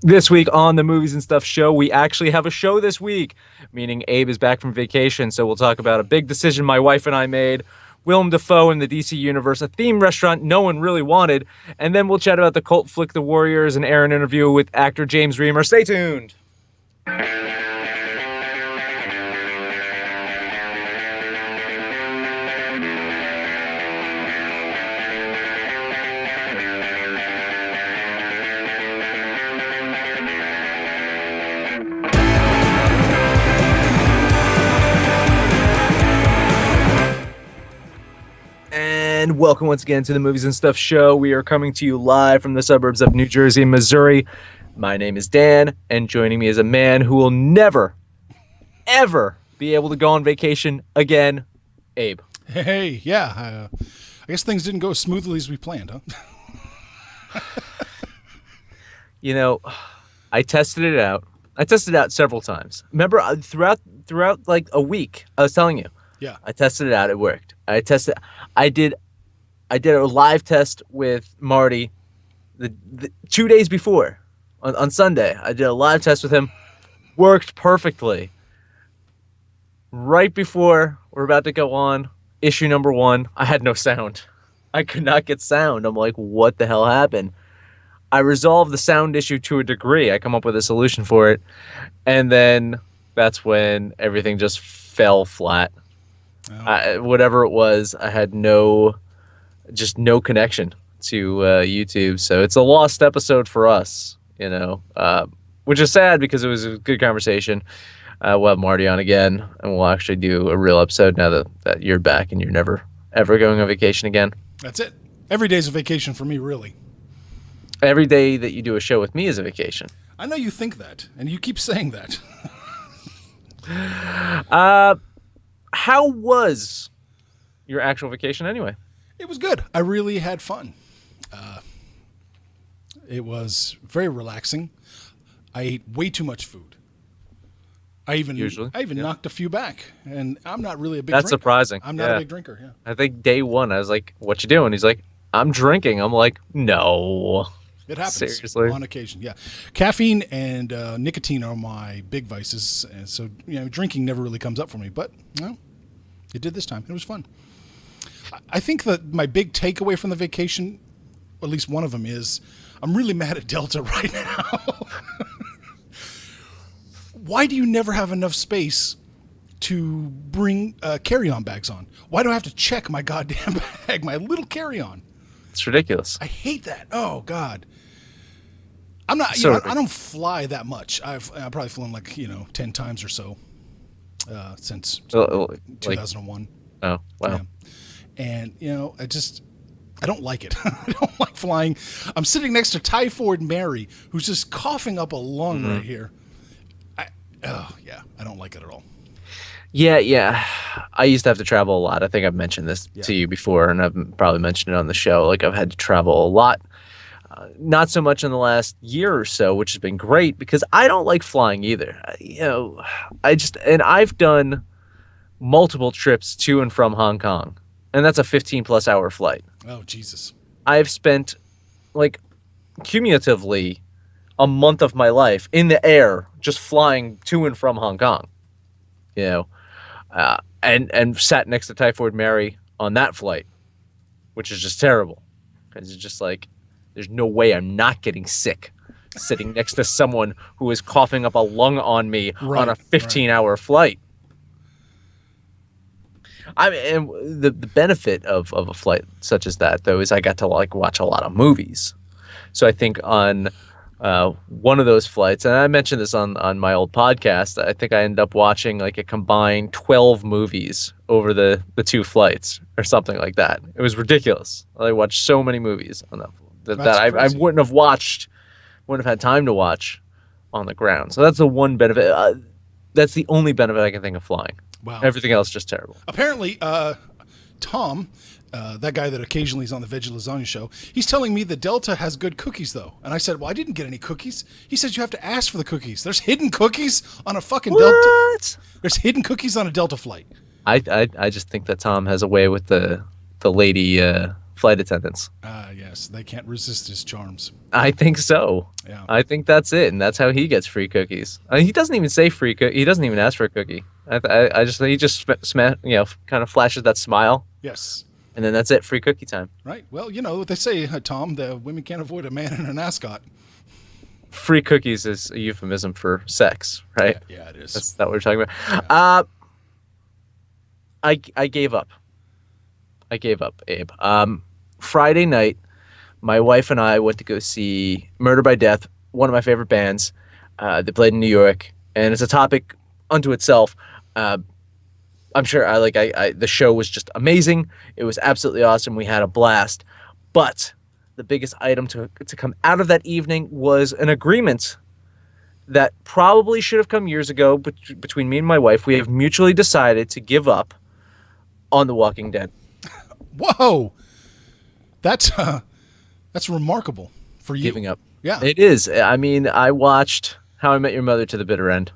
This week on the Movies and Stuff show, we actually have a show this week, meaning Abe is back from vacation, so we'll talk about a big decision my wife and I made, Willem Dafoe in the DC Universe, a theme restaurant no one really wanted, and then we'll chat about the cult flick The Warriors and air an interview with actor James Remar. Stay tuned! And welcome once again to the Movies and Stuff show. We are coming to you live from the suburbs of New Jersey and Missouri. My name is Dan, and joining me is a man who will never, ever be able to go on vacation again, Abe. Hey, yeah. I guess things didn't go as smoothly as we planned, huh? You know, I tested it out. I tested it out several times. Remember, throughout like a week, I was telling you. Yeah. I tested it out. It worked. I did a live test with Marty the 2 days before on Sunday. I did a live test with him. Worked perfectly. Right before we're about to go on issue number 1, I had no sound. I could not get sound. I'm like, what the hell happened? I resolved the sound issue to a degree. I come up with a solution for it. And then that's when everything just fell flat. Oh. Whatever it was, I had no connection to YouTube. So it's a lost episode for us, which is sad because it was a good conversation. We'll have Marty on again, and we'll actually do a real episode now that you're back and you're never, ever going on vacation again. That's it. Every day's a vacation for me, really. Every day that you do a show with me is a vacation. I know you think that, and you keep saying that. How was your actual vacation anyway? It was good. I really had fun. It was very relaxing. I ate way too much food. I even knocked a few back, and I'm not really a big drinker. That's surprising. I'm not a big drinker, yeah. I think day one, I was like, what you doing? He's like, I'm drinking. I'm like, no. It happens. Seriously? On occasion, yeah. Caffeine and nicotine are my big vices, and so drinking never really comes up for me. But it did this time. It was fun. I think that my big takeaway from the vacation, or at least one of them, is I'm really mad at Delta right now. Why do you never have enough space to bring carry-on bags on? Why do I have to check my goddamn bag, my little carry-on? It's ridiculous. I hate that. Oh God. I'm not. I don't fly that much. I've probably flown 10 times or so since 2001. Oh wow. Yeah. And I don't like it. I don't like flying. I'm sitting next to Typhoid Mary, who's just coughing up a lung right here. I don't like it at all. Yeah. I used to have to travel a lot. I think I've mentioned this to you before, and I've probably mentioned it on the show. Like, I've had to travel a lot. Not so much in the last year or so, which has been great because I don't like flying either. I've done multiple trips to and from Hong Kong, and that's a 15+ hour flight. Oh, Jesus. I've spent, cumulatively a month of my life in the air just flying to and from Hong Kong. And sat next to Typhoid Mary on that flight, which is just terrible because it's just like, there's no way I'm not getting sick sitting next to someone who is coughing up a lung on me on a 15-hour flight. I mean, and the benefit of a flight such as that, though, is I got to watch a lot of movies. So I think on one of those flights, and I mentioned this on my old podcast, I think I ended up watching a combined 12 movies over the 2 flights or something like that. It was ridiculous. I watched so many movies on that I wouldn't have had time to watch on the ground. So that's the one benefit. That's the only benefit I can think of flying. Wow. Everything else just terrible. Apparently, Tom, that guy that occasionally is on the Veggie Lasagna show, he's telling me that Delta has good cookies, though. And I said, well, I didn't get any cookies. He says you have to ask for the cookies. There's hidden cookies on a fucking Delta. There's hidden cookies on a Delta flight. I just think that Tom has a way with the lady flight attendants. Yes, they can't resist his charms. I think so. Yeah. I think that's it, and that's how he gets free cookies. He doesn't even say free cookie. He doesn't even ask for a cookie. I just he just kind of flashes that smile, Yes. and then that's it. Free cookie time. Right. Well, you know what they say, Tom. The women can't avoid a man and an ascot. Free cookies is a euphemism for sex, right? Yeah, it is. That's what we're talking about. Yeah. I gave up. I gave up, Abe. Friday night, my wife and I went to go see Murder by Death, one of my favorite bands. They played in New York, and it's a topic unto itself. I'm sure the show was just amazing. It was absolutely awesome. We had a blast. But the biggest item to come out of that evening was an agreement that probably should have come years ago between me and my wife. We have mutually decided to give up on The Walking Dead. Whoa, that's remarkable for you. Giving up. Yeah, It is. I mean, I watched How I Met Your Mother to the bitter end.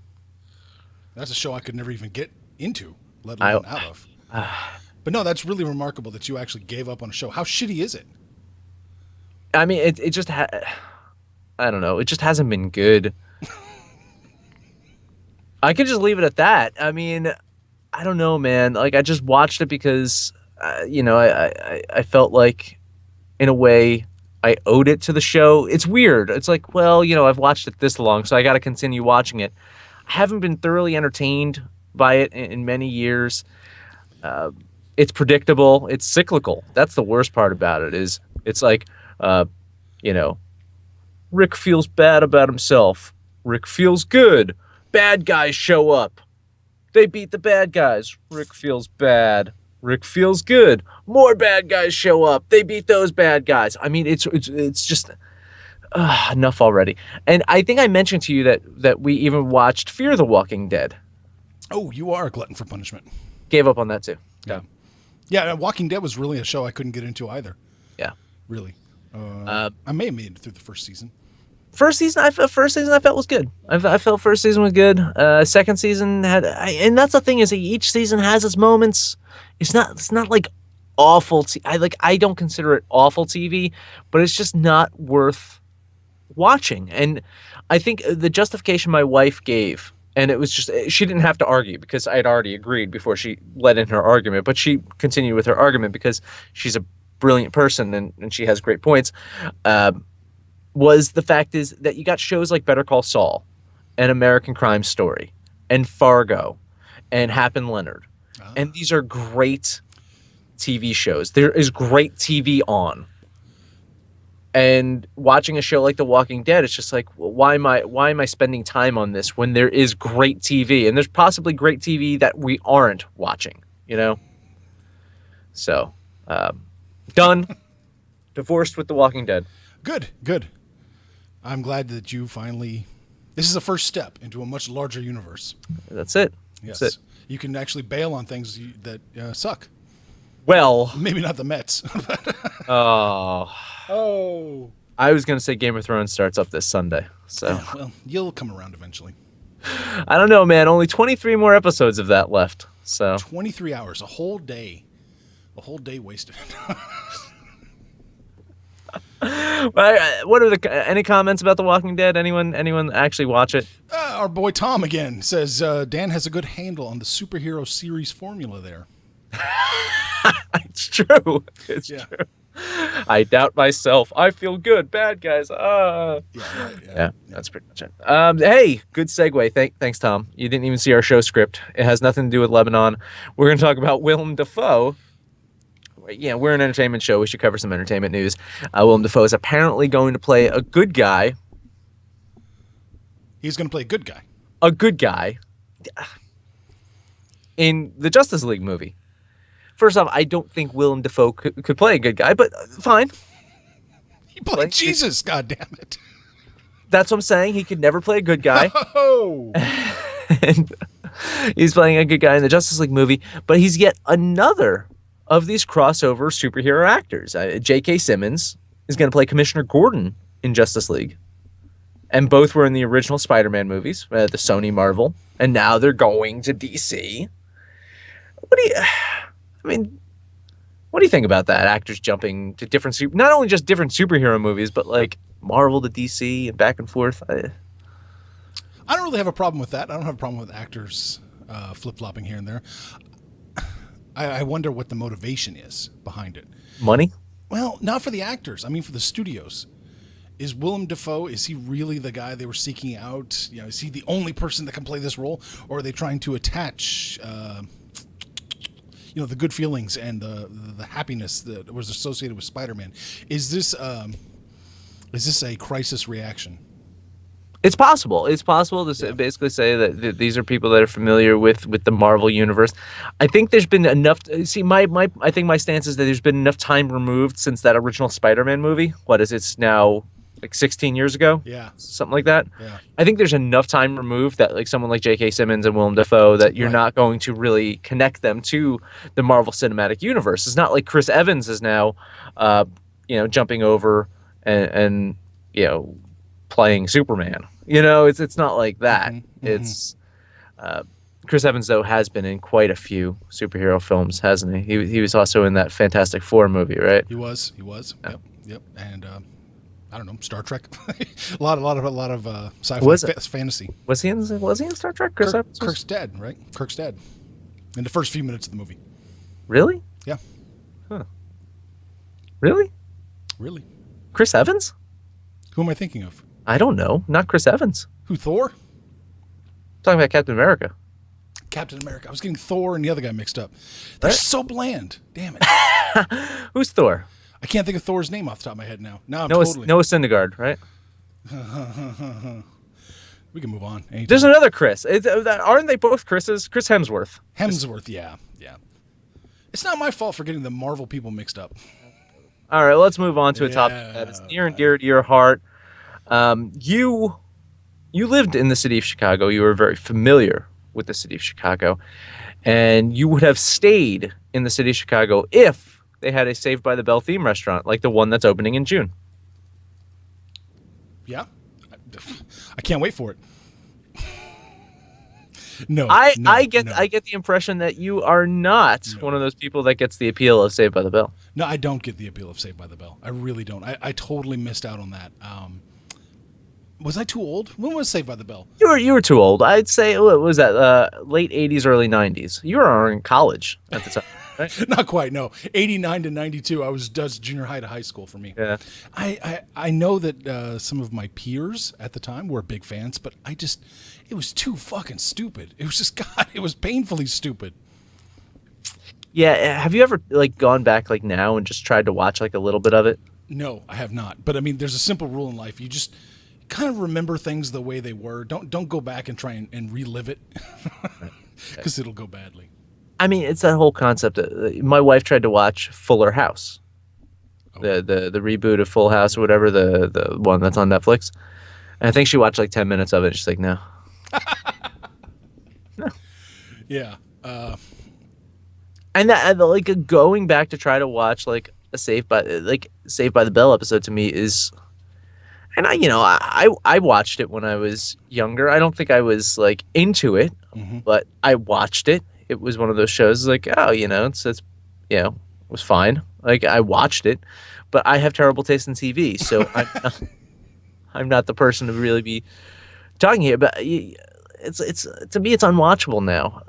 that's a show I could never even get into, let alone out of. But no, that's really remarkable that you actually gave up on a show. How shitty is it? I mean, it just I don't know. It just hasn't been good. I could just leave it at that. I mean, I don't know, man. Like, I just watched it because, I felt like, in a way, I owed it to the show. It's weird. It's like, well, I've watched it this long, so I got to continue watching it. I haven't been thoroughly entertained by it in many years. It's predictable. It's cyclical. That's the worst part about it. Is it's like, Rick feels bad about himself. Rick feels good. Bad guys show up. They beat the bad guys. Rick feels bad. Rick feels good. More bad guys show up. They beat those bad guys. I mean, it's just enough already. And I think I mentioned to you that we even watched Fear the Walking Dead. Oh, you are a glutton for punishment. Gave up on that too. Yeah. Yeah, Walking Dead was really a show I couldn't get into either. Yeah. Really. I may have made it through the first season. First season I felt was good. I felt first season was good. Second season and that's the thing is each season has its moments. It's not like awful. I don't consider it awful TV, but it's just not worth watching. And I think the justification my wife gave, and it was just she didn't have to argue because I had already agreed before she let in her argument, but she continued with her argument because she's a brilliant person and she has great points. Was the fact is that you got shows like Better Call Saul and American Crime Story and Fargo and Hap and Leonard. And these are great TV shows. There is great TV on. And watching a show like The Walking Dead, it's just like, well, why am I spending time on this when there is great TV? And there's possibly great TV that we aren't watching, So, done. Divorced with The Walking Dead. Good. I'm glad that you finally. This is a first step into a much larger universe. That's it. Yes. That's it. You can actually bail on things that suck. Well, Maybe not the Mets. oh, I was gonna say Game of Thrones starts up this Sunday, so Yeah, well, you'll come around eventually. I don't know, man. Only 23 more episodes of that left. So 23 hours, a whole day wasted. what are any comments about The Walking Dead? Anyone actually watch it? Our boy Tom again says Dan has a good handle on the superhero series formula there. It's true. It's Yeah. true. I doubt myself. I feel good. Bad guys. Yeah, That's pretty much it. Hey, good segue. Thanks, Tom. You didn't even see our show script. It has nothing to do with Lebanon. We're going to talk about Willem Dafoe. Yeah, we're an entertainment show. We should cover some entertainment news. Willem Dafoe is apparently going to play a good guy. He's going to play a good guy. A good guy in the Justice League movie. First off, I don't think Willem Dafoe could play a good guy, but fine. He played Jesus, goddammit. That's what I'm saying. He could never play a good guy. Oh. And he's playing a good guy in the Justice League movie, but he's yet another of these crossover superhero actors. J.K. Simmons is going to play Commissioner Gordon in Justice League. And both were in the original Spider-Man movies, the Sony Marvel, and now they're going to DC. I mean, What do you think about that? Actors jumping to different not only just different superhero movies, but like Marvel to DC and back and forth. I don't really have a problem with that. I don't have a problem with actors flip flopping here and there. I wonder what the motivation is behind it. Money? Well, not for the actors. I mean, for the studios. Is Willem Dafoe, is he really the guy they were seeking out? You know, is he the only person that can play this role? Or are they trying to attach, the good feelings and the happiness that was associated with Spider-Man? Is this a crisis reaction? It's possible. It's possible to basically say that these are people that are familiar with the Marvel universe. I think there's been enough. See, I think my stance is that there's been enough time removed since that original Spider-Man movie. What is it? It's now like 16 years ago? Yeah. Something like that. Yeah. I think there's enough time removed that like someone like J.K. Simmons and Willem Dafoe that you're not going to really connect them to the Marvel Cinematic Universe. It's not like Chris Evans is now, jumping over and playing Superman. It's not like that. Mm-hmm. It's Chris Evans though has been in quite a few superhero films, hasn't he? He was also in that Fantastic Four movie, right? He was. Yeah. Yep. And I don't know, Star Trek. a lot of sci-fi fantasy. Was he in Star Trek? Chris Evans? Kirk's dead, right? Kirk's dead. In the first few minutes of the movie. Really? Yeah. Huh. Really? Chris Evans? Who am I thinking of? I don't know. Not Chris Evans. Who, Thor? I'm talking about Captain America. Captain America. I was getting Thor and the other guy mixed up. They're so bland. Damn it. Who's Thor? I can't think of Thor's name off the top of my head now. Now I'm Noah totally... Noah Syndergaard, right? We can move on. Anytime. There's another Chris. Aren't they both Chris's? Chris Hemsworth. Yeah. It's not my fault for getting the Marvel people mixed up. All right, let's move on to a topic that is near and dear to your heart. You lived in the city of Chicago. You were very familiar with the city of Chicago, and you would have stayed in the city of Chicago if they had a Saved by the Bell theme restaurant like the one that's opening in June. Yeah, I can't wait for it. I get the impression that you are not one of those people that gets the appeal of Saved by the Bell. No, I don't get the appeal of Saved by the Bell. I really don't. I totally missed out on that. Was I too old? When was Saved by the Bell? You were too old. I'd say what was that? Late 80s, early 90s. You were in college at the time. Right? Not quite. No, 89 to 92. I was just junior high to high school for me. Yeah. I know that some of my peers at the time were big fans, but it was too fucking stupid. It was just it was painfully stupid. Yeah. Have you ever gone back now and just tried to watch a little bit of it? No, I have not. But I mean, there's a simple rule in life. You just kind of remember things the way they were. Don't go back and try and relive it because it'll go badly. I mean, it's that whole concept. My wife tried to watch Fuller House, the reboot of Full House or whatever, the one that's on Netflix. And I think she watched 10 minutes of it. She's like, no. No. Yeah. And that going back to try to watch a Saved by the Bell episode to me is, and I watched it when I was younger. I don't think I was into it, but I watched it. It was one of those shows it was fine. I watched it, but I have terrible taste in TV, so I'm not the person to really be talking here. But it's to me, it's unwatchable now.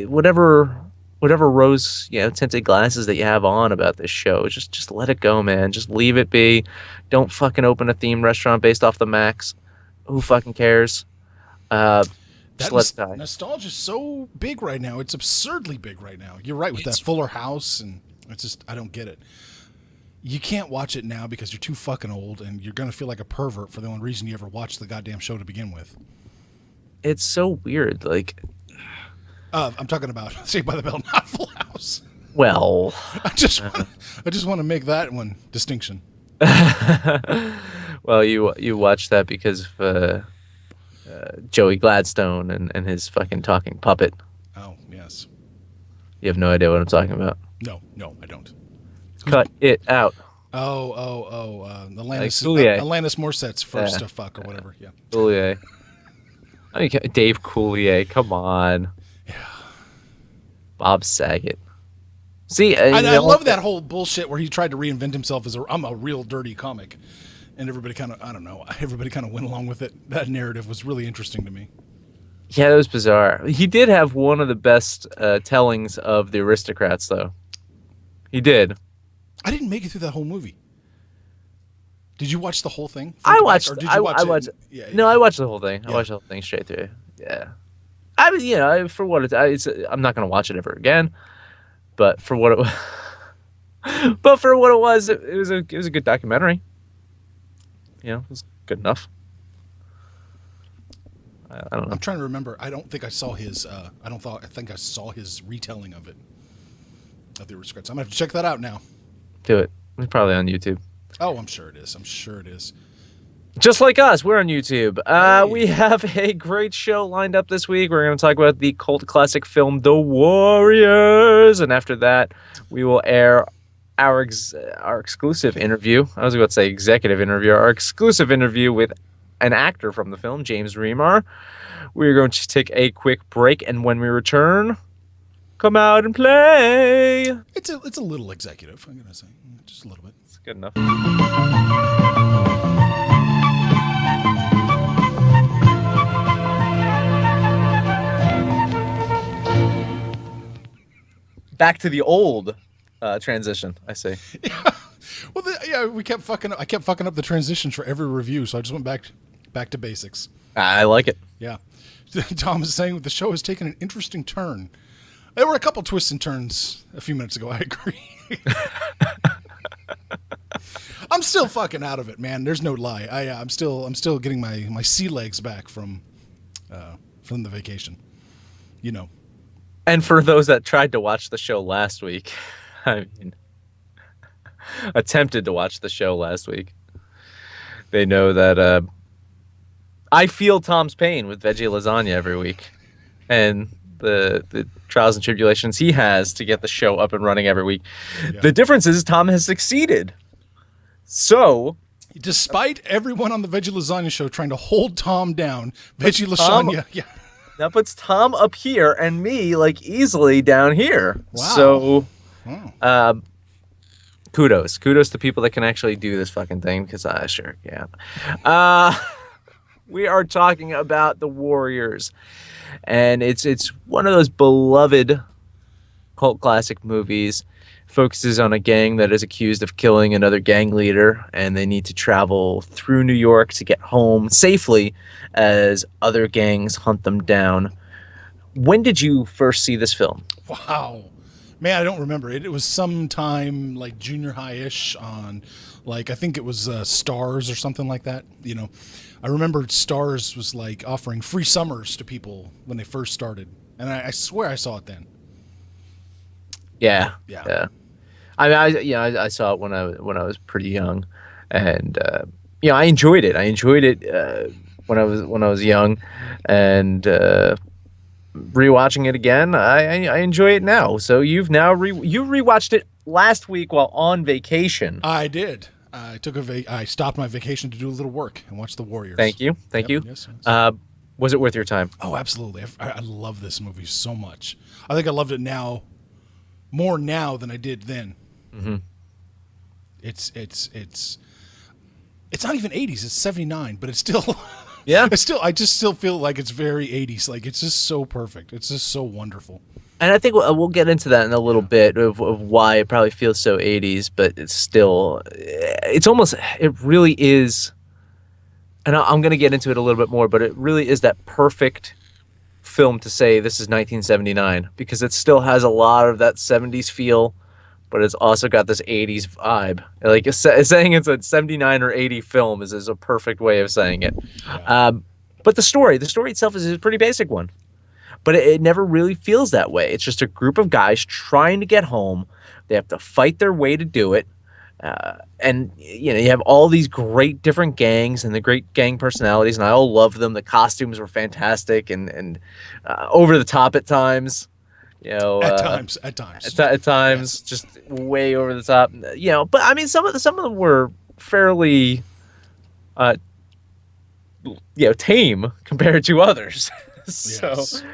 Whatever rose tinted glasses that you have on about this show, just let it go, man. Just leave it be. Don't fucking open a theme restaurant based off the Max. Who fucking cares? Nostalgia is so big right now. It's absurdly big right now. You're right with that Fuller House, and it's just, I don't get it. You can't watch it now because you're too fucking old, and you're going to feel like a pervert for the only reason you ever watched the goddamn show to begin with. It's so weird. I'm talking about Saved by the Bell, not Full House. Well, I just want to make that one distinction. Well, you watched that because of Joey Gladstone and his fucking talking puppet. Oh, yes. You have no idea what I'm talking about. No, I don't. Cut it out. Alanis Morissette's first fuck or whatever. Yeah. Coulier. Dave Coulier. Come on. Yeah. Bob Saget. See, I love that whole bullshit where he tried to reinvent himself as I'm a real dirty comic, and everybody kind of, I don't know, everybody kind of went along with it. That narrative was really interesting to me. yeah, that was bizarre. He did have one of the best tellings of the aristocrats, though. He did. I didn't make it through that whole movie. Did you watch the whole thing front I to back, watched. or did you watch I it? watched. Yeah, No, I watched the whole thing. I yeah. watched the whole thing straight through. Yeah. I mean, you know, for what I'm not gonna watch it ever again. But for what it was, but for what it was, it was a good documentary. You know, it was good enough. I don't I'm know. trying to remember. I don't think I saw his. I think I saw his retelling of it. Of the Aristocrats. I'm gonna have to check that out now. Do it. It's probably on YouTube. Oh, I'm sure it is. I'm sure it is. Just like us, we're on YouTube. We Hey. have a great show lined up this week. We're going to talk about the cult classic film The Warriors, and after that, we will air our exclusive interview. I was about to say executive interview. Our exclusive interview with an actor from the film, James Remar. We're going to take a quick break, and when we return, come out and play. It's a little executive. I'm gonna say just a little bit. It's good enough. Back to the old transition, I see. Well, yeah, we kept fucking. I kept fucking up the transitions for every review, so I just went back to basics. I like it. Yeah, Tom is saying the show has taken an interesting turn. There were a couple twists and turns a few minutes ago. I agree. I'm still fucking out of it, man. There's no lie. I'm still getting my sea legs back from the vacation. You know. And for those that tried to watch the show last week, I mean, attempted to watch the show last week, they know that I feel Tom's pain with veggie lasagna every week, and the trials and tribulations he has to get the show up and running every week. Yeah. The difference is Tom has succeeded. So, despite everyone on the Veggie Lasagna show trying to hold Tom down, Veggie Lasagna, yeah. That puts Tom up here and me like easily down here. Wow. So, Oh. kudos to people that can actually do this fucking thing, because I sure can. We are talking about The Warriors, and it's one of those beloved cult classic movies. Focuses on a gang that is accused of killing another gang leader, and they need to travel through New York to get home safely as other gangs hunt them down. When did you first see this film? Wow. Man, I don't remember it. It was sometime like junior high-ish on, like, I think it was Stars or something like that. You know, I remember Stars was like offering free summers to people when they first started. And I swear I saw it then. Yeah. Yeah. I mean, I saw it when I was pretty young, and I enjoyed it. I enjoyed it when I was young, and rewatching it again, I enjoy it now. So you rewatched it last week while on vacation. I did. I stopped my vacation to do a little work and watch The Warriors. Thank you. Yes. Was it worth your time? Oh, absolutely. I love this movie so much. I think I loved it now, more now than I did then. Mm-hmm. It's not even 80s. It's 79, but it's still Yeah. I just still feel like it's very 80s. Like, it's just so perfect. It's just so wonderful. And I think we'll get into that in a little bit of why it probably feels so 80s, but it really is. And I'm going to get into it a little bit more, but it really is that perfect film to say this is 1979, because it still has a lot of that 70s feel, but it's also got this 80s vibe. Like, saying it's a 79 or 80 film is a perfect way of saying it. Yeah. But the story itself is a pretty basic one, but it never really feels that way. It's just a group of guys trying to get home. They have to fight their way to do it. And you have all these great different gangs and the great gang personalities, and I all love them. The costumes were fantastic and over the top at times. At times, Yes. just way over the top. But I mean, some of them were fairly, tame compared to others. So, Yes.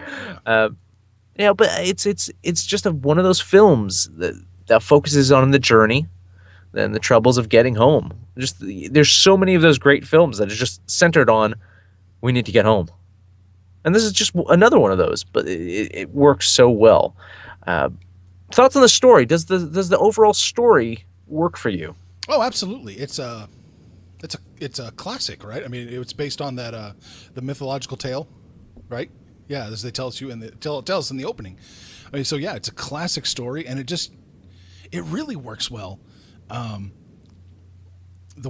but it's just one of those films that that focuses on the journey and the troubles of getting home. Just there's so many of those great films that are just centered on we need to get home, and this is just another one of those. But it works so well. Uh, Thoughts on the story? Does the overall story work for you? Oh, absolutely. It's a classic, right? I mean, it's based on that the mythological tale, right? Yeah, as they tell us you in the tell us in the opening. I mean, so yeah, it's a classic story, and it really works well. The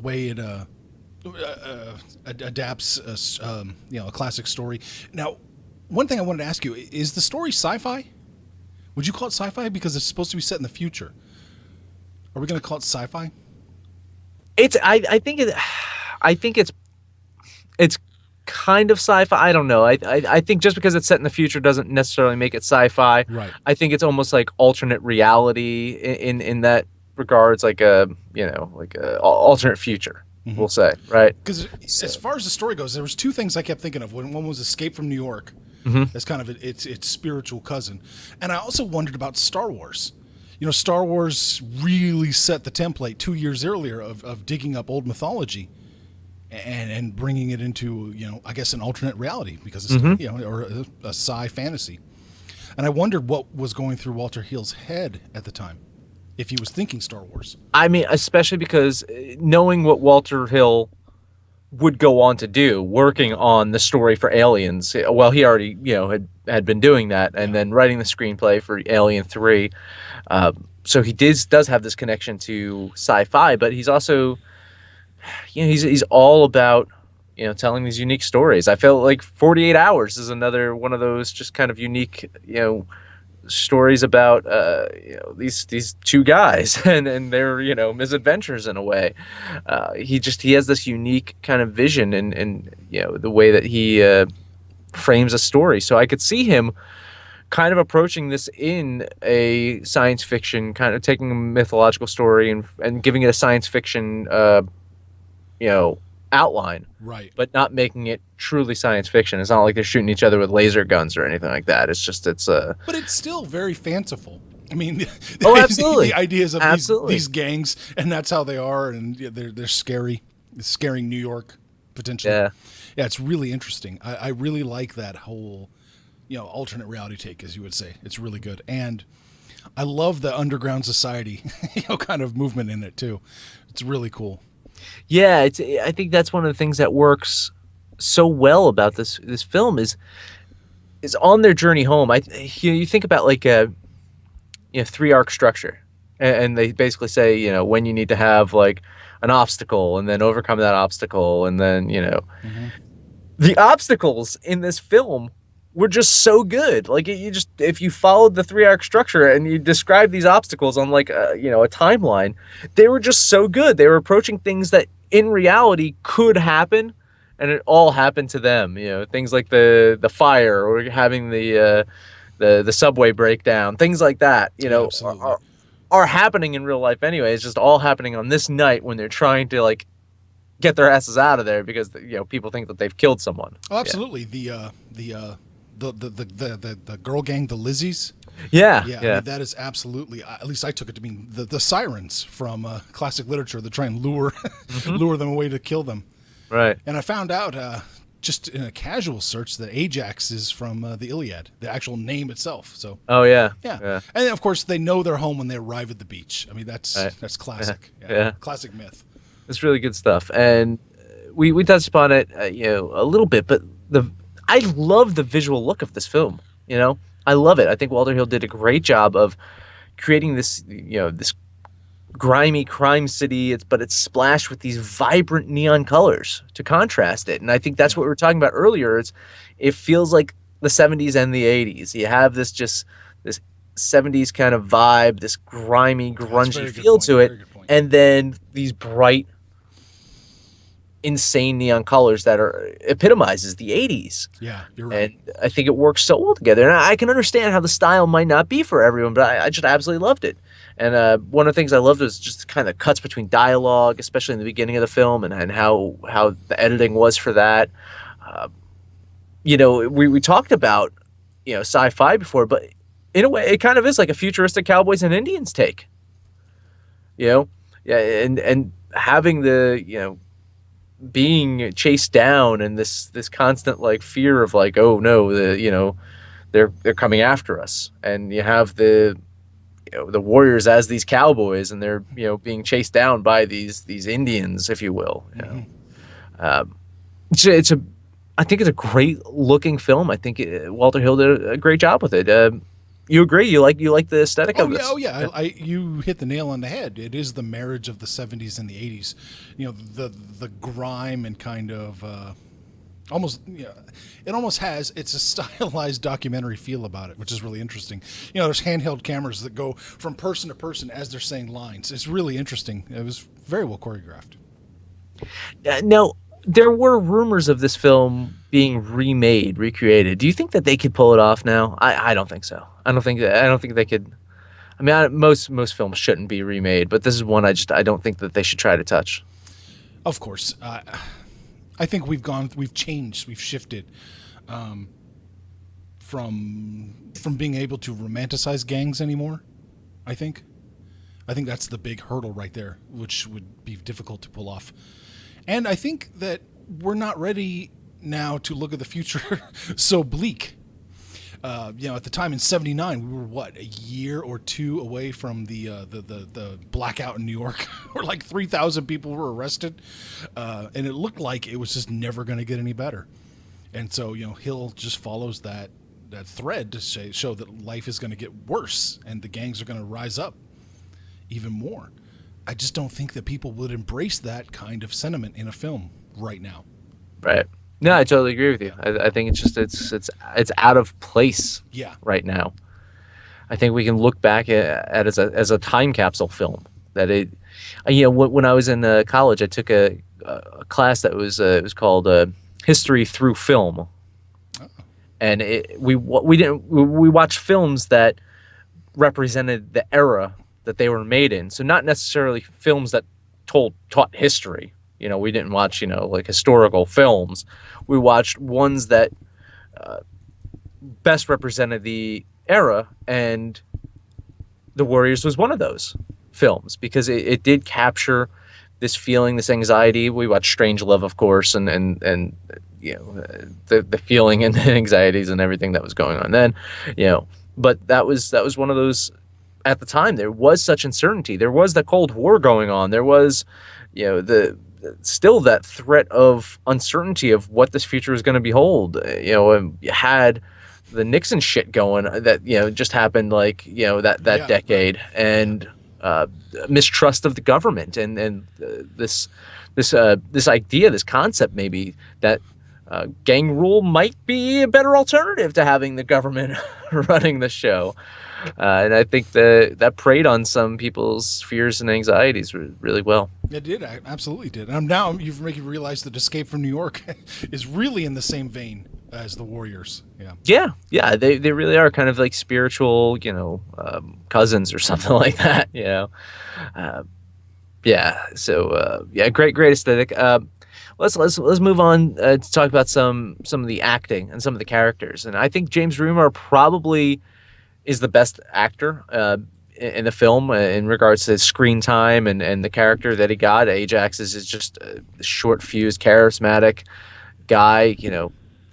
way it adapts a classic story. Now, one thing I wanted to ask you is the story sci-fi? Would you call it sci-fi because it's supposed to be set in the future? Are we going to call it sci-fi? I think I think it's kind of sci-fi. I don't know. I think just because it's set in the future doesn't necessarily make it sci-fi. Right. I think it's almost like alternate reality in that regards, like a like a alternate future. We'll say, right? Because So, as far as the story goes, there was two things I kept thinking of. One was Escape from New York, as kind of its spiritual cousin, and I also wondered about Star Wars. You know, Star Wars really set the template 2 years earlier of digging up old mythology and bringing it into, I guess, an alternate reality because it's or a sci fantasy. And I wondered what was going through Walter Hill's head at the time, if he was thinking Star Wars. I mean, especially because knowing what Walter Hill would go on to do, working on the story for Aliens. Well, he already, had been doing that, and Yeah. then writing the screenplay for Alien 3. So he does have this connection to sci-fi, but he's also, he's all about, telling these unique stories. I felt like 48 Hours is another one of those just kind of unique, stories about these two guys and their misadventures in a way. He has this unique kind of vision and the way that he frames a story. So I could see him kind of approaching this in a science fiction, kind of taking a mythological story and giving it a science fiction you know outline, Right. but not making it truly science fiction. It's not like they're shooting each other with laser guns or anything like that. It's But it's still very fanciful. I mean, oh, absolutely, the ideas of absolutely. these gangs, and that's how they are, and they're scary, scaring New York potentially. Yeah. Yeah, it's really interesting. I really like that whole, alternate reality take, as you would say. It's really good, and I love the underground society, kind of movement in it too. It's really cool. Yeah, I think that's one of the things that works so well about this film is on their journey home. You think about like a 3 arc structure, and they basically say when you need to have like an obstacle and then overcome that obstacle, and then the obstacles in this film were just so good. Like if you followed the 3 arc structure and you described these obstacles on like a timeline, they were just so good. They were approaching things that in reality could happen, and it all happened to them. Things like the fire or having the subway breakdown, things like that. Yeah, absolutely. Are happening in real life anyway. It's just all happening on this night when they're trying to like get their asses out of there because people think that they've killed someone. Oh, Yeah. absolutely. The girl gang, the Lizzies. Yeah, Yeah, I yeah. mean, that is absolutely. At least I took it to mean the sirens from classic literature that try and lure lure them away to kill them. Right. And I found out just in a casual search that Ajax is from the Iliad, the actual name itself. So Oh yeah. yeah, Yeah. and then, of course they know they're home when they arrive at the beach. I mean Right. that's classic. Yeah. Yeah. Classic myth. It's really good stuff, and we touched upon it, a little bit, but I love the visual look of this film. I love it. I think Walter Hill did a great job of creating this grimy crime city. But it's splashed with these vibrant neon colors to contrast it, and I think that's Yeah. what we were talking about earlier. It feels like the '70s and the '80s. You have this '70s kind of vibe, this grimy, That's a grungy very good feel point. to it, Very good point. and then these bright, insane neon colors that are epitomizes the '80s. Yeah, you're right. And I think it works so well together. And I can understand how the style might not be for everyone, but I just absolutely loved it. And one of the things I loved was just kind of cuts between dialogue, especially in the beginning of the film, and how the editing was for that. Uh, we talked about sci-fi before, but in a way, it kind of is like a futuristic cowboys and Indians take. you know, yeah, and having the being chased down and this constant like fear of like, oh no, they're coming after us, and you have the warriors as these cowboys, and they're being chased down by these Indians, if you will. Um, it's a I think it's a great looking film. I think Walter Hill did a great job with it. You agree? You like the aesthetic Oh of yeah, this? oh yeah. Yeah. You hit the nail on the head. It is the marriage of the '70s and the '80s. The grime and kind of almost it almost has it's a stylized documentary feel about it, which is really interesting. There's handheld cameras that go from person to person as they're saying lines. It's really interesting. It was very well choreographed. Now, there were rumors of this film being remade, recreated. Do you think that they could pull it off now? I don't think so. I don't think they could. I mean, most films shouldn't be remade, but this is one I don't think that they should try to touch. Of course, I think we've changed, we've shifted from being able to romanticize gangs anymore. I think. I think that's the big hurdle right there, which would be difficult to pull off. And I think that we're not ready now to look at the future so bleak. At the time in '79, we were what, a year or two away from the blackout in New York, where like 3,000 people were arrested, and it looked like it was just never going to get any better. And so Hill just follows that thread to show that life is going to get worse and the gangs are going to rise up even more. I just don't think that people would embrace that kind of sentiment in a film right now. Right. No, I totally agree with you. I think it's out of place Yeah. right now. I think we can look back at it as a time capsule film. That it, when I was in college, I took a class that it was called History Through Film, and we watched films that represented the era that they were made in. So not necessarily films that taught history. We didn't watch like historical films. We watched ones that best represented the era, and The Warriors was one of those films because it did capture this feeling, this anxiety. We watched Strange Love, of course, and the feeling and the anxieties and everything that was going on then, you know. But that was one of those. At the time, there was such uncertainty. There was the Cold War going on. There was, the still that threat of uncertainty of what this future is going to behold. And you had the Nixon shit going that just happened like that Yeah, right. decade, Yeah. and mistrust of the government, and this idea, this concept maybe that gang rule might be a better alternative to having the government running the show. And I think that preyed on some people's fears and anxieties really well. It did. I absolutely did. And now you've making me realize that Escape from New York is really in the same vein as the Warriors. Yeah. Yeah, yeah, they really are kind of like spiritual, cousins or something like that. Uh, yeah. So yeah, great aesthetic. Let's move on to talk about some of the acting and some of the characters. And I think James Remar probably is the best actor in the film in regards to screen time and the character that he got. Ajax is just a short fused, charismatic guy.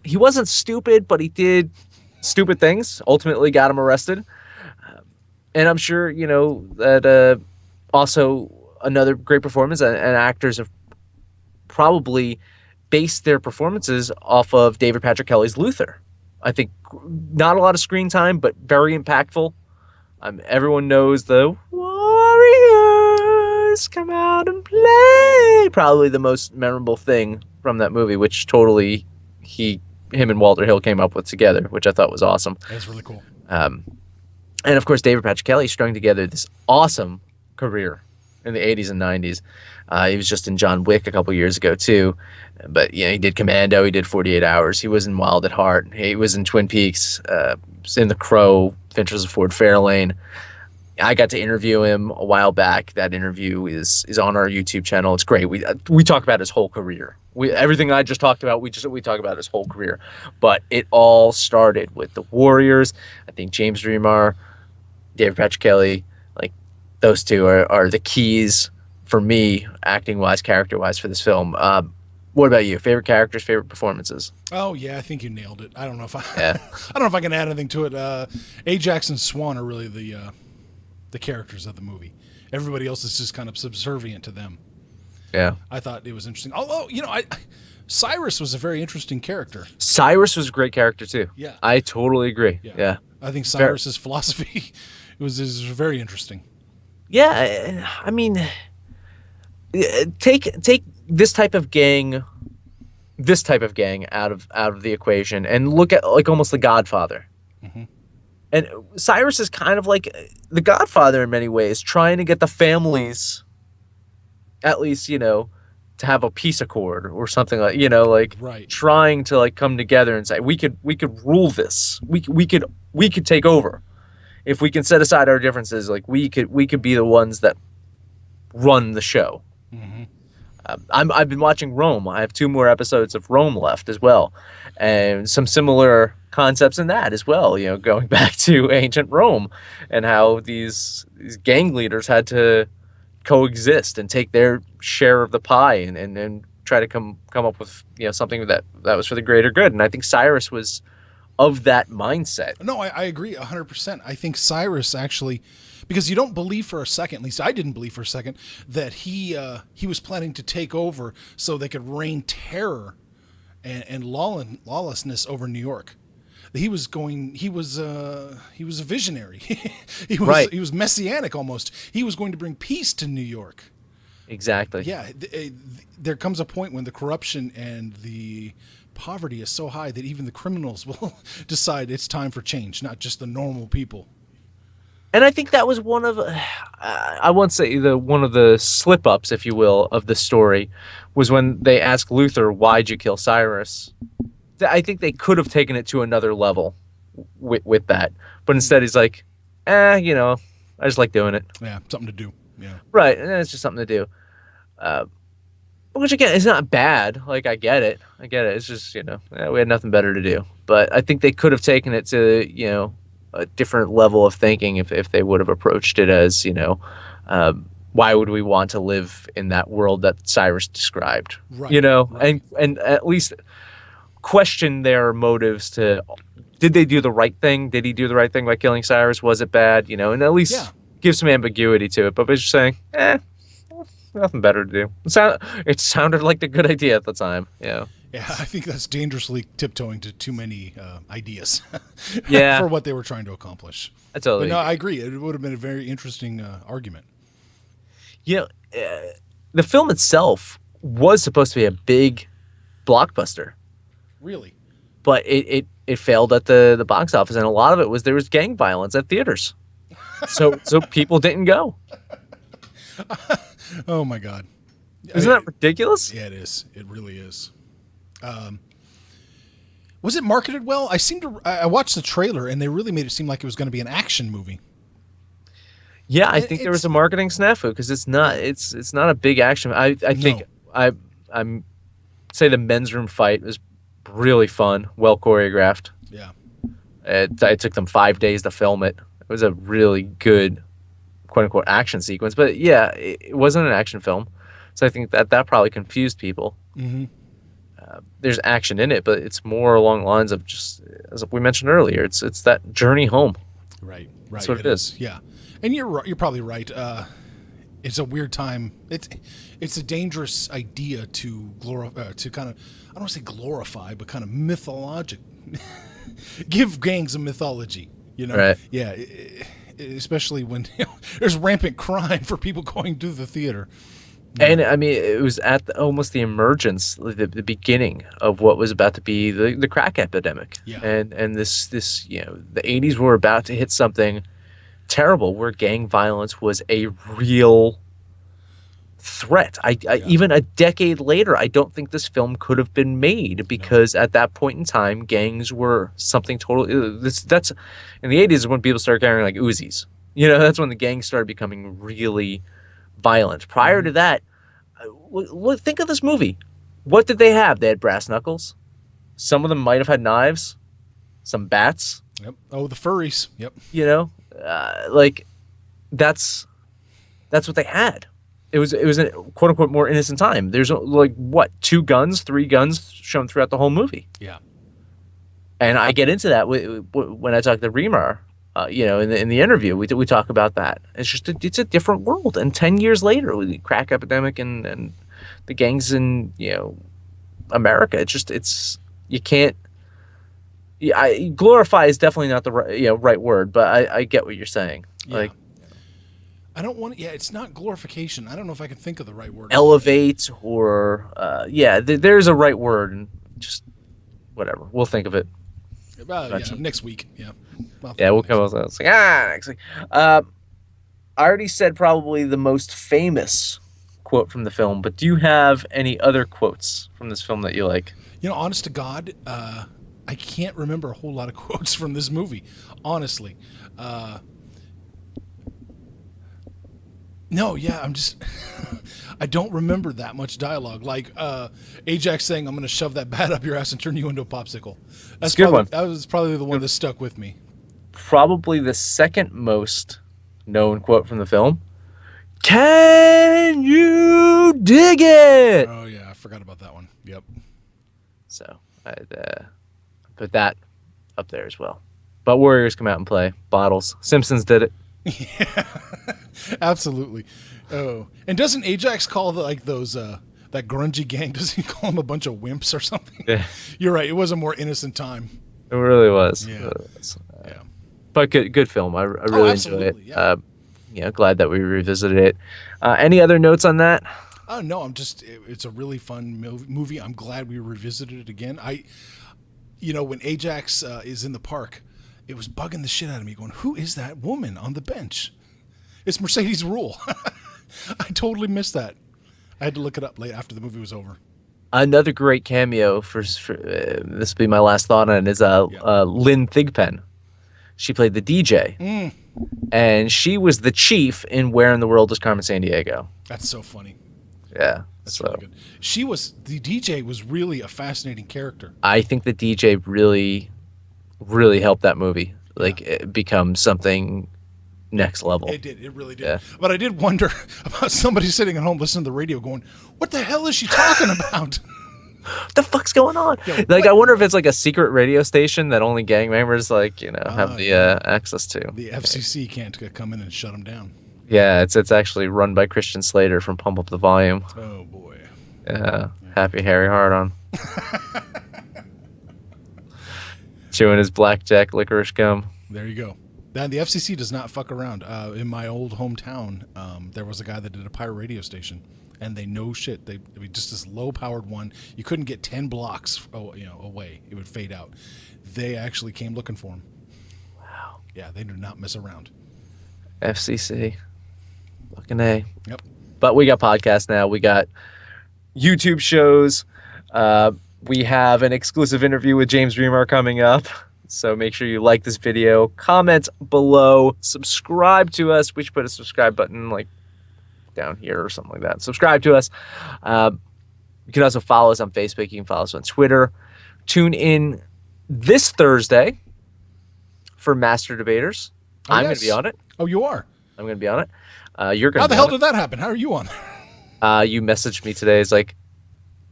He wasn't stupid, but he did stupid things. Ultimately, got him arrested. And I'm sure that also another great performance. And actors have probably based their performances off of David Patrick Kelly's Luther. I think not a lot of screen time, but very impactful. Everyone knows the Warriors come out and play. Probably the most memorable thing from that movie, which totally him and Walter Hill came up with together, which I thought was awesome. That's really cool. Um, and of course, David Patrick Kelly strung together this awesome career in the 80s and 90s. He was just in John Wick a couple years ago too, but he did Commando, he did 48 Hours, he was in Wild at Heart, he was in Twin Peaks, in The Crow, Adventures of Ford Fairlane. I got to interview him a while back. That interview is on our YouTube channel. It's great. We talk about his whole career. Everything I just talked about. We talk about his whole career, but it all started with the Warriors. I think James Remar, David Patrick Kelly, like those two are the keys for me, acting wise, character wise, for this film. What about you? Favorite characters, favorite performances? Oh yeah, I think you nailed it. I don't know if I, Yeah, I don't know if I can add anything to it. Ajax and Swan are really the characters of the movie. Everybody else is just kind of subservient to them. yeah. I thought it was interesting. Although Cyrus was a very interesting character. Cyrus was a great character too. Yeah, I totally agree. yeah. Yeah, I think Fair. Cyrus's philosophy is very interesting. Yeah. I mean, take this type of gang out of the equation, and look at like almost The Godfather. And Cyrus is kind of like The Godfather in many ways, trying to get the families, at least, to have a peace accord or something, like Right. trying to like come together and say we could rule this. We could take over if we can set aside our differences. Like we could be the ones that run the show. I've been watching Rome. I have two more episodes of Rome left as well, and some similar concepts in that as well. Going back to ancient Rome and how these gang leaders had to coexist and take their share of the pie, and try to come up with something that was for the greater good. And I think Cyrus was of that mindset. No, I agree 100%. I think Cyrus actually, because you don't believe for a second, at least I didn't believe for a second, that he was planning to take over so they could rain terror and lawlessness over New York. He was a visionary. Right. He was messianic almost. He was going to bring peace to New York. Exactly. Yeah, there comes a point when the corruption and the poverty is so high that even the criminals will decide it's time for change, not just the normal people. And I think that was one of, I won't say one of the slip ups, if you will, of the story, was when they asked Luther, "Why'd you kill Cyrus?" I think they could have taken it to another level with that, but instead he's like, I just like doing it. Yeah, something to do. Yeah. Right, and it's just something to do. Which again, it's not bad. Like I get it. It's just we had nothing better to do. But I think they could have taken it to a different level of thinking if they would have approached it as why would we want to live in that world that Cyrus described? Right. Right. And at least question their motives to, did they do the right thing? Did he do the right thing by killing Cyrus? Was it bad? And at least Yeah. give some ambiguity to it. But by just saying, nothing better to do. It sounded like the good idea at the time. Yeah. Yeah, I think that's dangerously tiptoeing to too many ideas Yeah. for what they were trying to accomplish. I totally. But no, I agree. It would have been a very interesting argument. You the film itself was supposed to be a big blockbuster, Really. but it failed at the box office, and a lot of it was there was gang violence at theaters, so people didn't go. Oh my God. Isn't that ridiculous? Yeah, it is. It really is. Was it marketed well? I watched the trailer and they really made it seem like it was going to be an action movie. Yeah, I think there was a marketing snafu because it's not a big action. I think I'm say the men's room fight was really fun, well choreographed. Yeah. It took them 5 days to film it. It was a really good quote unquote action sequence, but yeah, it wasn't an action film, so I think that probably confused people. Mm-hmm. There's action in it, but it's more along the lines of just as we mentioned earlier. It's that journey home. Right. Right. That's what it is. Yeah. And you're probably right. It's a weird time. It's a dangerous idea to to kind of, I don't want to say glorify, but kind of mythologic. Give gangs a mythology. Right. Yeah. Especially when there's rampant crime for people going to the theater. And I mean, it was at almost the emergence, the beginning of what was about to be the crack epidemic. Yeah. And this the 80s were about to hit something terrible where gang violence was a real threat. Even a decade later, I don't think this film could have been made because at that point in time, gangs were something totally. That's in the 80s is when people started carrying like Uzis. That's when the gangs started becoming really violent. Prior to that, think of this movie. What did they have? They had brass knuckles. Some of them might have had knives, some bats. Yep. Oh, the furries. Yep. Like that's that's what they had. It was a quote unquote more innocent time. There's like what, 2 guns, 3 guns shown throughout the whole movie. Yeah. And I get into that when I talk to Remar. In the interview, we talk about that. It's just it's a different world. And 10 years later, with the crack epidemic and the gangs in America, it's you can't. Yeah, glorify is definitely not the right word, but I get what you're saying. Yeah. Like I don't want. Yeah, it's not glorification. I don't know if I can think of the right word. elevate or there's a right word, and just whatever, we'll think of it. Next week. Yeah. Yeah, we'll come up with it's like next week. I already said probably the most famous quote from the film, but do you have any other quotes from this film that you like? Honest to God, I can't remember a whole lot of quotes from this movie. Honestly, no, yeah, I'm just I don't remember that much dialogue. Like Ajax saying, "I'm going to shove that bat up your ass and turn you into a popsicle." That's a good probably, one. That was probably the one that stuck with me. Probably the second most known quote from the film. Can you dig it? Oh yeah, I forgot about that one. Yep. So I'd put that up there as well. But Warriors come out and play. Bottles. Simpsons did it. Yeah, absolutely. Oh, and doesn't Ajax call those that grungy gang? Does he call them a bunch of wimps or something? Yeah. You're right. It was a more innocent time. It really was. Yeah. It really was. Yeah. But good film. I really enjoy it. Yeah. Glad that we revisited it. Any other notes on that? Oh no, it's a really fun movie. I'm glad we revisited it again. When Ajax is in the park, it was bugging the shit out of me, going, "Who is that woman on the bench?" It's Mercedes Rule. I totally missed that. I had to look it up late after the movie was over. Another great cameo for this will be my last thought on it is Lynn Thigpen. She played the DJ, and she was the chief in Where in the World is Carmen Sandiego. That's so funny. Yeah, that's really good. The DJ was really a fascinating character. I think the DJ really, really helped that movie it become something next level. It did. It really did. Yeah. But I did wonder about somebody sitting at home listening to the radio going, "What the hell is she talking about?" What the fuck's going on? I wonder if it's like a secret radio station that only gang members have the access to. The FCC can't come in and shut them down. Yeah, it's actually run by Christian Slater from Pump Up the Volume. Oh boy. Yeah. Happy Harry Hard on. Chewing his blackjack licorice gum. There you go. And the FCC does not fuck around. In my old hometown, there was a guy that did a pirate radio station, and they just this low-powered one. You couldn't get 10 blocks, away. It would fade out. They actually came looking for him. Wow. Yeah, they do not mess around. FCC. Fucking A. Yep. But we got podcasts now. We got YouTube shows. We have an exclusive interview with James Remar coming up. So make sure you like this video, comment below, subscribe to us. We should put a subscribe button down here or something like that. Subscribe to us. You can also follow us on Facebook. You can follow us on Twitter. Tune in this Thursday for Master Debaters. I'm going to be on it. Oh, you are? I'm going to be on it. You're going to. How the hell did that happen? How are you on? You messaged me today. It's like,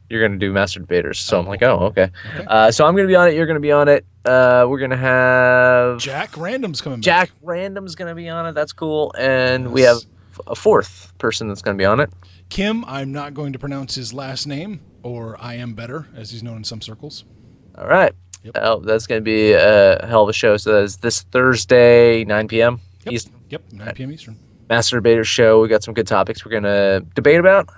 you're going to do Master Debaters. So I'm like, oh, okay. So I'm going to be on it. You're going to be on it. We're going to have... Jack Random's coming back. Jack Random's going to be on it. That's cool. And we have a fourth person that's going to be on it. Kim, I'm not going to pronounce his last name, or I am better, as he's known in some circles. All right. Yep. That's going to be a hell of a show. So that's this Thursday, 9 p.m. Eastern. Yep, 9 p.m. Eastern. Master Debaters show. We got some good topics we're going to debate about.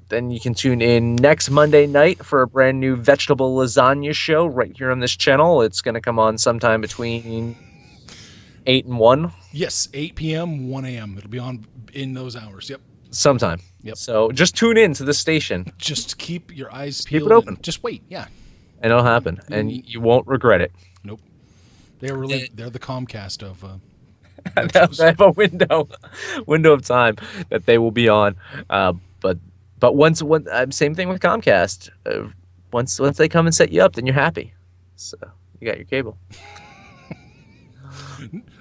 Then you can tune in next Monday night for a brand new vegetable lasagna show right here on this channel. It's going to come on sometime between 8 and 1. Yes, 8 p.m., 1 a.m. It'll be on in those hours. Yep. Sometime. Yep. So just tune in to this station. Just keep your eyes peeled. Keep it open. Just wait. Yeah. And it'll happen. And you won't regret it. Nope. They're the Comcast of... they have a window of time that they will be on. But once same thing with Comcast. Once they come and set you up, then you're happy. So you got your cable.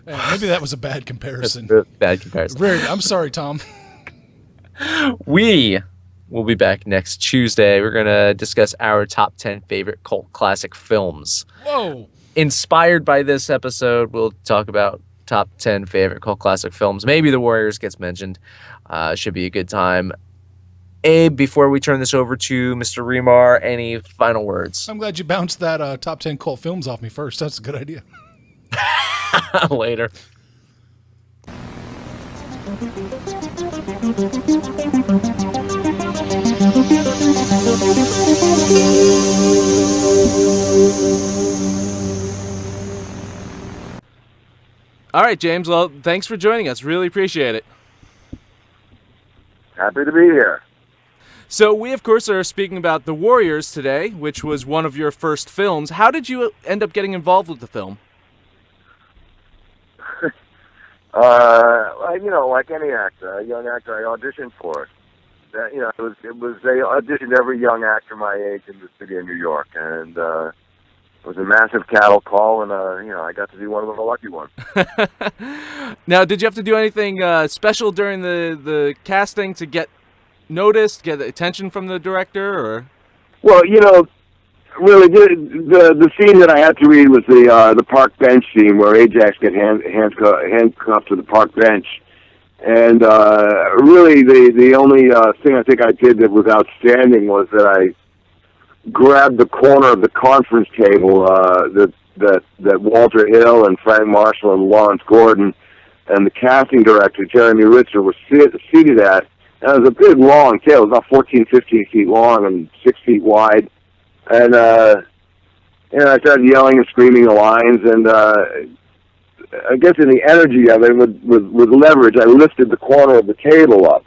Maybe that was a bad comparison. That's a bad comparison. I'm sorry, Tom. We will be back next Tuesday. We're going to discuss our top 10 favorite cult classic films. Whoa. Inspired by this episode, we'll talk about top 10 favorite cult classic films. Maybe The Warriors gets mentioned. Should be a good time. Abe, before we turn this over to Mr. Remar, any final words? I'm glad you bounced that top 10 cult films off me first. That's a good idea. Later. All right, James. Well, thanks for joining us. Really appreciate it. Happy to be here. So we, of course, are speaking about The Warriors today, which was one of your first films. How did you end up getting involved with the film? Like any actor, a young actor, I auditioned for it. It was they auditioned every young actor my age in the city of New York, and it was a massive cattle call, and I got to be one of the lucky ones. Now, did you have to do anything special during the casting to get noticed, get attention from the director, or? Well, really, the scene that I had to read was the park bench scene where Ajax get handcuffed to the park bench, and really the only thing I think I did that was outstanding was that I grabbed the corner of the conference table that Walter Hill and Frank Marshall and Lawrence Gordon and the casting director Jeremy Ritzer were seated at. And it was a big, long table. It was about 14, 15 feet long and 6 feet wide. And I started yelling and screaming the lines. And I guess in the energy of it, with leverage, I lifted the corner of the table up.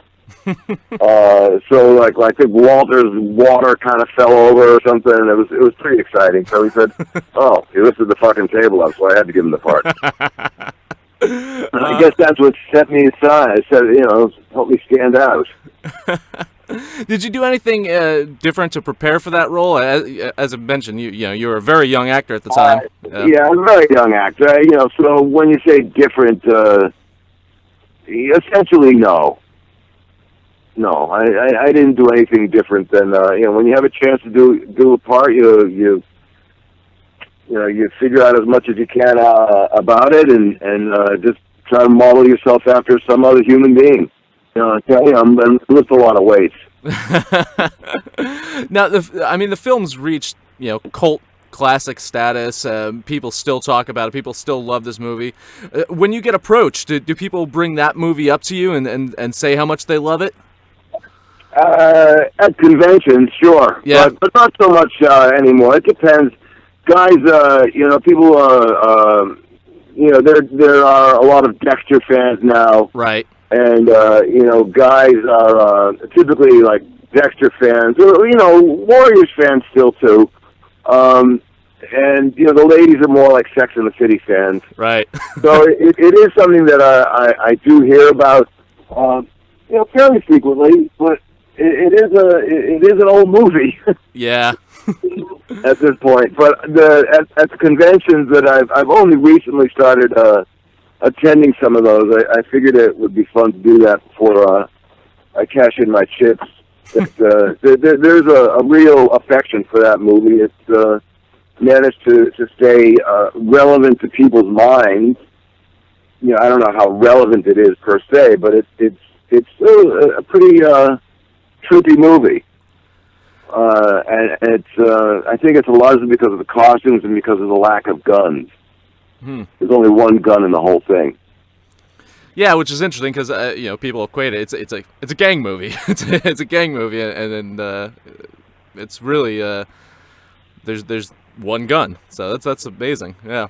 So I think Walter's water kind of fell over or something. And it was pretty exciting. So he said, "Oh, he lifted the fucking table up," so I had to give him the part. I guess that's what set me aside. I said, help me stand out. Did you do anything different to prepare for that role? As I mentioned, you were a very young actor at the time. Yeah, I'm a very young actor. So when you say different, essentially no. No, I didn't do anything different than when you have a chance to do a part, you figure out as much as you can about it, and just try to model yourself after some other human being. I tell you, I'm lift a lot of weights. Now, the film's reached cult classic status. People still talk about it. People still love this movie. When you get approached, do people bring that movie up to you and say how much they love it? At conventions, sure, yeah, but not so much anymore. It depends. Guys, people there are a lot of Dexter fans now. Right. And, guys are typically like Dexter fans, or, Warriors fans still too. And, the ladies are more like Sex and the City fans. Right. So it is something that I do hear about, fairly frequently, but it is an old movie. Yeah. At this point, but at the conventions that I've only recently started attending some of those, I figured it would be fun to do that before I cash in my chips. There's a real affection for that movie. It's managed to stay relevant to people's minds. I don't know how relevant it is per se, but it's still a pretty trippy movie. And it's I think it's largely because of the costumes and because of the lack of guns. There's only one gun in the whole thing. Yeah, which is interesting because people equate it. It's a gang movie. it's a gang movie, and it's really there's one gun. So that's amazing. Yeah.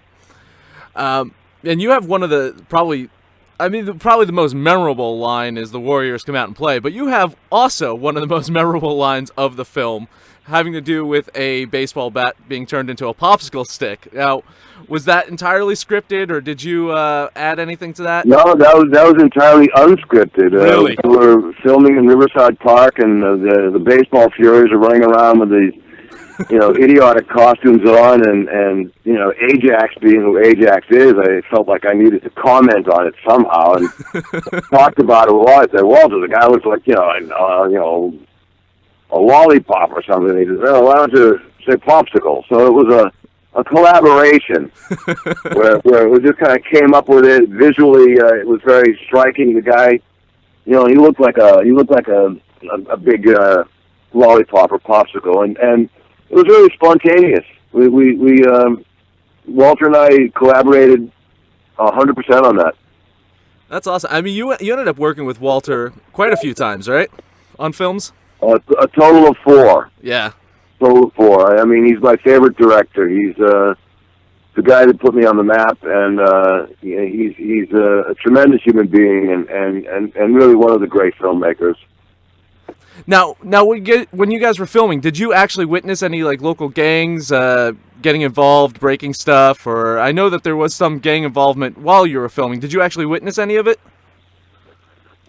And you have one of the probably the most memorable line is the Warriors come out and play, but you have also one of the most memorable lines of the film having to do with a baseball bat being turned into a popsicle stick. Now, was that entirely scripted, or did you add anything to that? No, that was entirely unscripted. Really? We were filming in Riverside Park, and the baseball furies are running around with these idiotic costumes on, and Ajax being who Ajax is, I felt like I needed to comment on it somehow, and talked about it a lot. I said, Walter, the guy looks like a lollipop or something. He says, well, why don't you say popsicle? So it was a collaboration where we just kind of came up with it visually. It was very striking. The guy, he looked like a big lollipop or popsicle, and it was really spontaneous. We Walter and I collaborated 100% on that. That's awesome. I mean, you ended up working with Walter quite a few times, right? On films? A total of 4. Yeah. Total of 4. I mean, he's my favorite director. He's the guy that put me on the map, and he's a tremendous human being, and really one of the great filmmakers. Now, when you guys were filming, did you actually witness any like local gangs getting involved, breaking stuff? Or I know that there was some gang involvement while you were filming. Did you actually witness any of it?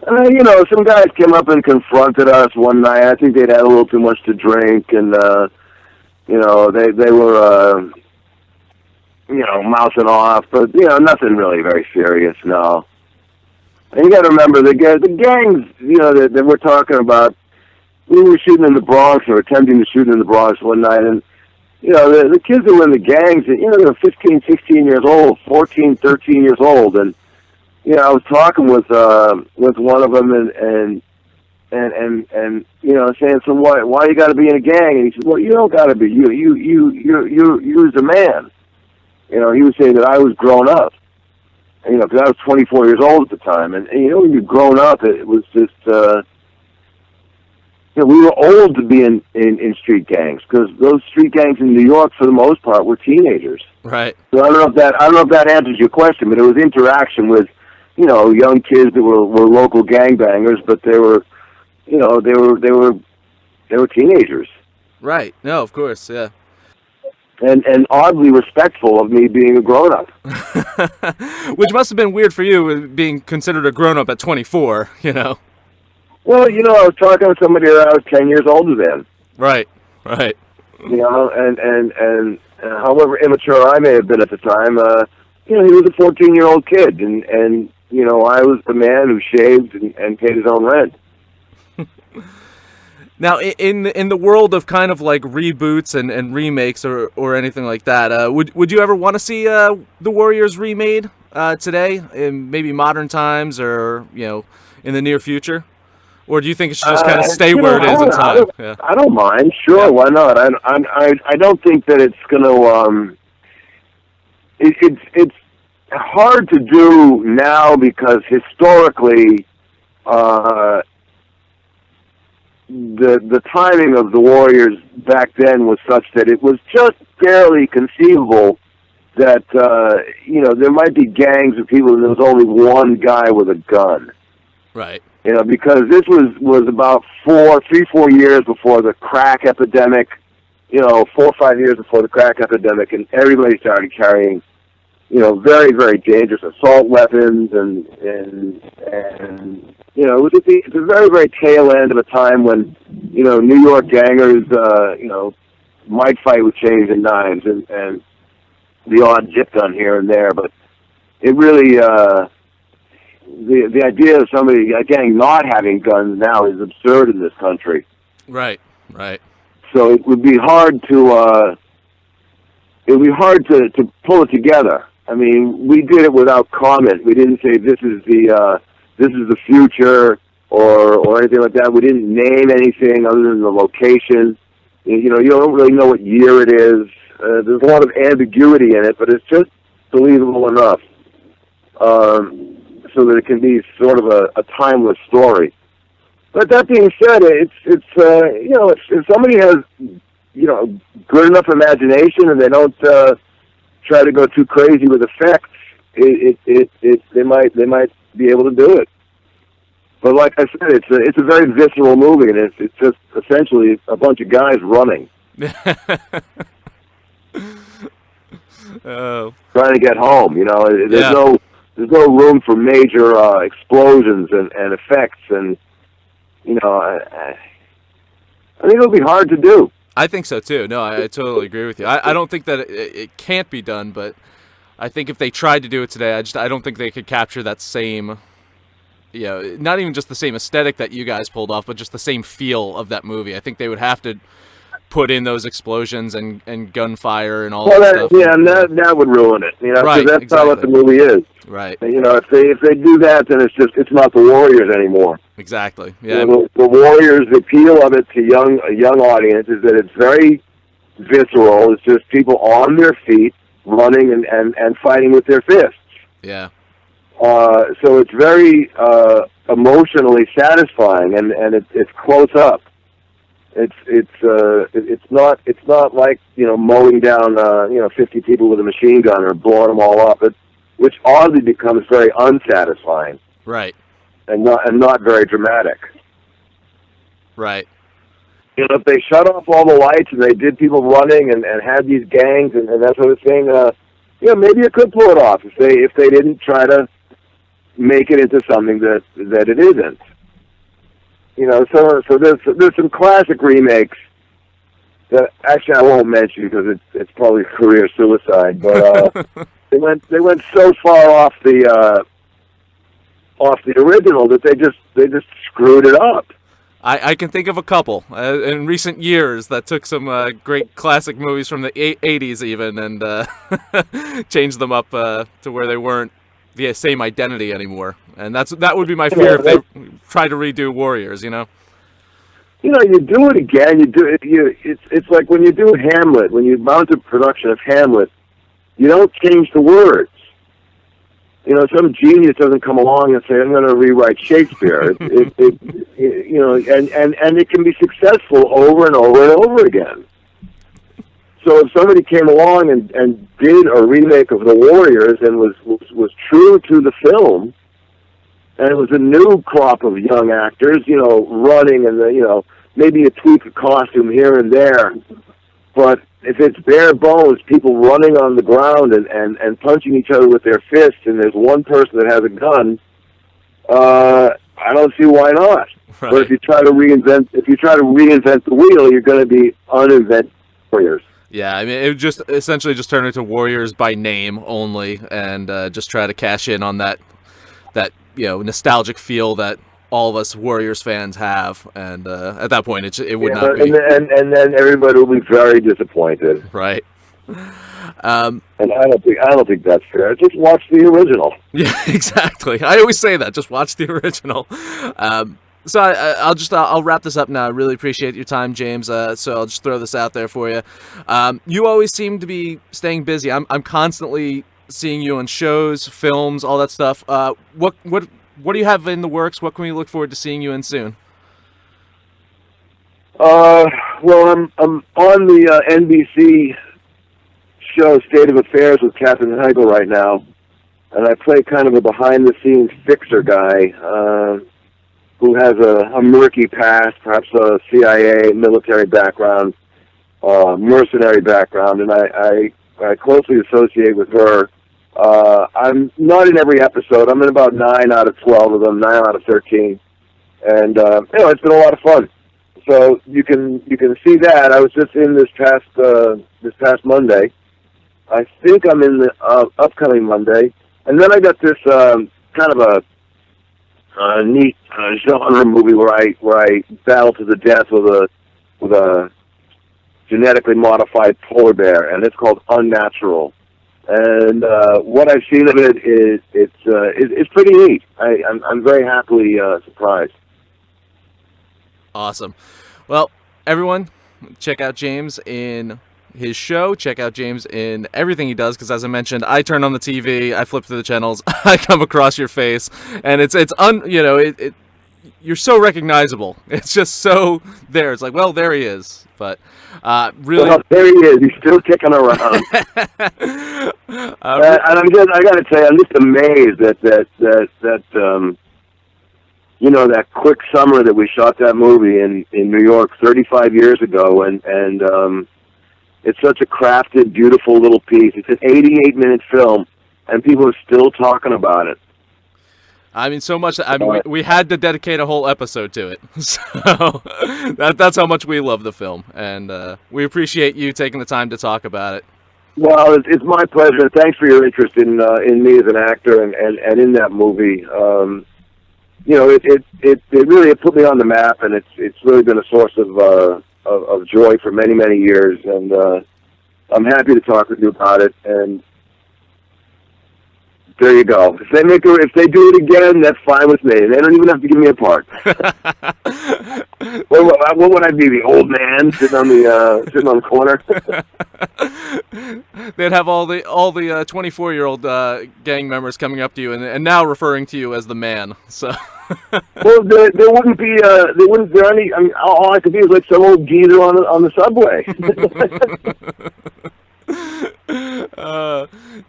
Some guys came up and confronted us one night. I think they'd had a little too much to drink, and they were mouthing off, but nothing really very serious. No. And you got to remember the gangs, that we're talking about. We were shooting in the Bronx, or attempting to shoot in the Bronx one night, and the kids that were in the gangs, they're 15, 16 years old, 14, 13 years old, and I was talking with one of them, and saying, so why you got to be in a gang? And he said, well, you don't got to be. You're the man. He was saying that I was grown up. Because I was 24 years old at the time, and when you're grown up, it was just. We were old to be in street gangs, because those street gangs in New York, for the most part, were teenagers. Right. So I don't know if that answers your question, but it was interaction with, young kids that were local gangbangers, but they were teenagers. Right. No, of course, yeah. And oddly respectful of me being a grown up. Which must have been weird for you, being considered a grown up at 24. Well, I was talking to somebody that I was 10 years older than. Right. And however immature I may have been at the time, he was a 14-year-old kid, and I was the man who shaved and paid his own rent. Now, in the world of kind of like reboots and remakes or anything like that, would you ever want to see The Warriors remade today, in maybe modern times, or in the near future? Or do you think it should just kind of stay where it is in time? I don't mind. Sure, yeah. Why not? I don't think that it's going to. It's hard to do now, because historically, the timing of the Warriors back then was such that it was just barely conceivable that there might be gangs of people and there was only one guy with a gun. Right. Because this was about 4 years before the crack epidemic, 4 or 5 years before the crack epidemic, and everybody started carrying, very, very dangerous assault weapons, and it was at the very, very tail end of a time when, New York gangers, might fight with chains and knives and the odd zip gun here and there, but it really, the idea of a gang not having guns now is absurd in this country. Right. So it would be hard to pull it together. I mean, we did it without comment. We didn't say this is the future or anything like that. We didn't name anything other than the location. You don't really know what year it is. There's a lot of ambiguity in it, but it's just believable enough. So that it can be sort of a timeless story. But that being said, if somebody has good enough imagination and they don't try to go too crazy with effects, they might be able to do it. But like I said, it's a very visceral movie, and it's just essentially a bunch of guys running, trying to get home. There's no room for major explosions and effects, and I think it'll be hard to do. I think so too. No, I totally agree with you. I don't think that it can't be done, but I think if they tried to do it today, I don't think they could capture that same, not even just the same aesthetic that you guys pulled off, but just the same feel of that movie. I think they would have to put in those explosions and gunfire and all Well, that that, stuff. yeah, and that would ruin it, because Right, that's not what the exactly. movie is. Right. If they do that, then it's not the Warriors anymore. Exactly. Yeah. The Warriors, the appeal of it to a young audience is that it's very visceral. It's just people on their feet running and fighting with their fists. Yeah. So it's very emotionally satisfying, and it's close up. It's not like mowing down 50 people with a machine gun or blowing them all up. Which oddly becomes very unsatisfying. Right. And not very dramatic. Right. If they shut off all the lights and they did people running and had these gangs and that sort of thing, maybe it could pull it off if they didn't try to make it into something that it isn't. So there's some classic remakes that actually I won't mention because it's probably career suicide, but they went so far off the original that they just screwed it up. I can think of a couple in recent years that took some great classic movies from the 80s even and changed them up to where they weren't the same identity anymore. And that would be my fear if they try to redo Warriors, You do it again. It's like when you do Hamlet, when you mount a production of Hamlet, you don't change the words. Some genius doesn't come along and say, "I'm going to rewrite Shakespeare." And it can be successful over and over and over again. So if somebody came along and did a remake of The Warriors and was true to the film, and it was a new crop of young actors, running and maybe a tweak of costume here and there, but if it's bare bones, people running on the ground and punching each other with their fists, and there's one person that has a gun, I don't see why not. Right. But if you try to reinvent the wheel, you're going to be uninvented warriors. Yeah, I mean, it would just essentially just turn into Warriors by name only, and just try to cash in on that nostalgic feel that all of us Warriors fans have, and at that point, it would not be. And then everybody will be very disappointed. Right. And I don't think that's fair. Just watch the original. Yeah, exactly. I always say that. Just watch the original. So I'll wrap this up now. I really appreciate your time, James. So I'll just throw this out there for you. You always seem to be staying busy. I'm constantly seeing you on shows, films, all that stuff. What do you have in the works? What can we look forward to seeing you in soon? Well, I'm on the NBC show State of Affairs with Katherine Heigl right now, and I play kind of a behind-the-scenes fixer guy who has a murky past, perhaps a CIA military background, mercenary background, and I closely associate with her. I'm not in every episode. I'm in about 9 out of 12 of them, 9 out of 13, and it's been a lot of fun. So you can see that. I was just in this past Monday. I think I'm in the upcoming Monday, and then I got this kind of a neat genre movie where I battle to the death with a genetically modified polar bear, and it's called Unnatural. And what I've seen of it is it's pretty neat. I'm very happily surprised. Awesome. Well, everyone, check out James in his show. Check out James in everything he does, because as I mentioned, I turn on the TV, I flip through the channels, I come across your face, and you're so recognizable. It's just so there. It's like, well, there he is. But really, well, there he is. He's still kicking around. And I got to tell you, I'm just amazed that that quick summer that we shot that movie in New York 35 years ago, and it's such a crafted, beautiful little piece. It's an 88-minute film, and people are still talking about it. I mean, so much. I mean, we had to dedicate a whole episode to it. So that's how much we love the film, and we appreciate you taking the time to talk about it. Well, it's my pleasure. Thanks for your interest in me as an actor and in that movie. You know, it really put me on the map, and it's really been a source of joy for many, many years. And I'm happy to talk with you about it. And there you go. If they do it again, that's fine with me. They don't even have to give me a part. What would I be? The old man sitting on the corner? They'd have all the 24-year-old gang members coming up to you and now referring to you as the man. So. Well, there wouldn't be any. I mean, all I could be is like some old geezer on the subway.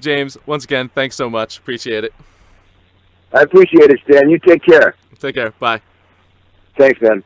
James, once again, thanks so much. Appreciate it. I appreciate it, Stan. You take care. Take care. Bye. Thanks, man.